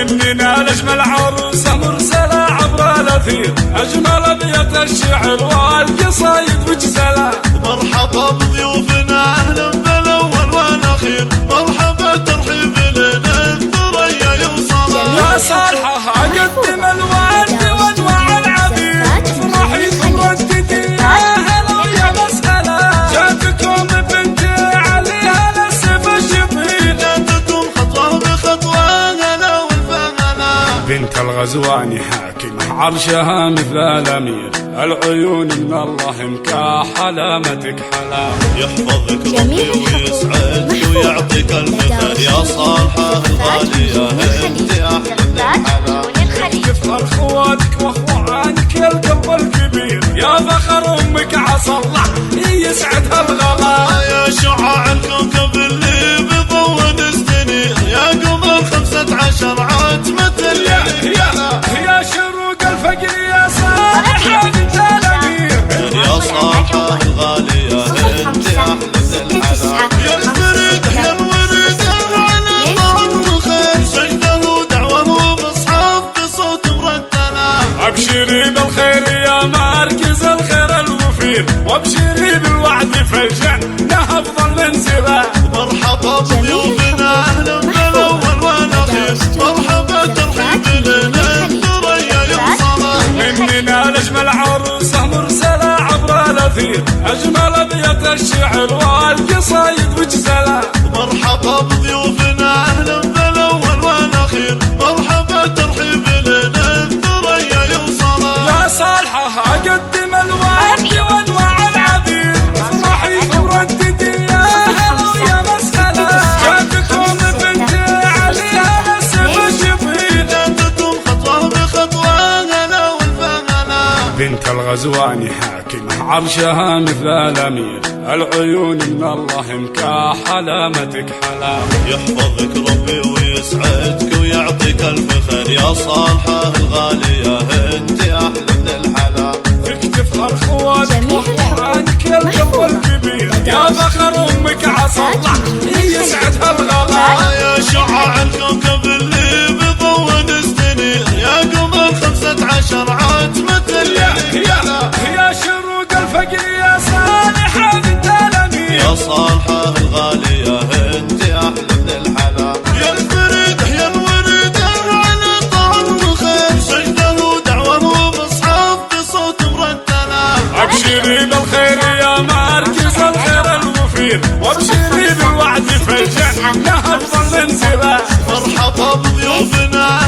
مننا لأجمل عروسة مرسلة عبر الأثير، أجمل أبيات الشعر والقصايد مجزلة. مرحبا بضيوفنا أهلا بالأول والأخير، مرحبا ترحيب لنا الثريا يوصل. يا صالحة أقدم الورد وأنواع العبير، افرحي ورددي يا هلا ويا مسهلا. جاتكم بنت عليها السيف الشطير، جاتكم خطوة بخطوة هلا والفهلا. بنت الغزواني حاكمة عرشها مثل الأمير، العيون من الله مكاحلة ما تكحلا. يحفظك ربي ويسعدك ويعطيك الف خير يا صالحة الغالية انت احلى الحلا. تفخر خواتك واخوانك يا القلب الكبير، يا فخر امك عسى الله يسعدها الغلا. يا شعاع الكوكب اللي بضوء نستنير، يا قمر 15 عتمة يا شروق الفجر يا صالحة بنت الأمير، يا صالحة الغالية انت احلى الحلا. يا الورد يا الورد على ظهر الخير، سجده ودعوة ومصحف بصوت مرتلة. ابشري بالخير يا مركز الخير الوفير، وابشري بالوعد فالجنة افضل منزله. مرحبا بضيوفنا اهلا بالاول والاخير، مرحبا ترحيب لنا الثريا يوصل. مننا لاجمل عروسه مرسله عبر الاثير، اجمل ابيات الشعر والقصايد مجزله. مرحبا بضيوفنا اهلا بالاول والاخير، مرحبا ترحيب لنا الثريا يوصل. يا صالحه اقدم الورد وانواع العبير، افرحي ورددي يا هلا ويا مسهلا. جاتكم بنت عليها السيف الشطير، جاتكم خطوة بخطوة هلا والفهلا. بنت الغزواني حاكمة عرشها مثل الأمير، العيون من الله مكاحلة ما تكحلا. يحفظك ربي ويسعدك ويعطيك الف خير يا صالحة الغالية انت احلى من الحلا. فيك تفخر خواتك واخوانك يا القلب الكبير، يا فخر امك عسى الله يسعدها الغلا. يا شعاع الكوكب اللي بضوء نستنير، يا قمر 15 عتمة يا شروق الفجر يا صالحة بنت الأمير، يا صالحة الغالية انت احلى من الحلا. يا الورد يا الورد على طهر الخير، سجده ودعوة ومصحف بصوت مرتلة. ابشري بالخير يا مركز الخير الوفير، وابشري بالوعد فالجنة افضل منزله. مرحبا بضيوفنا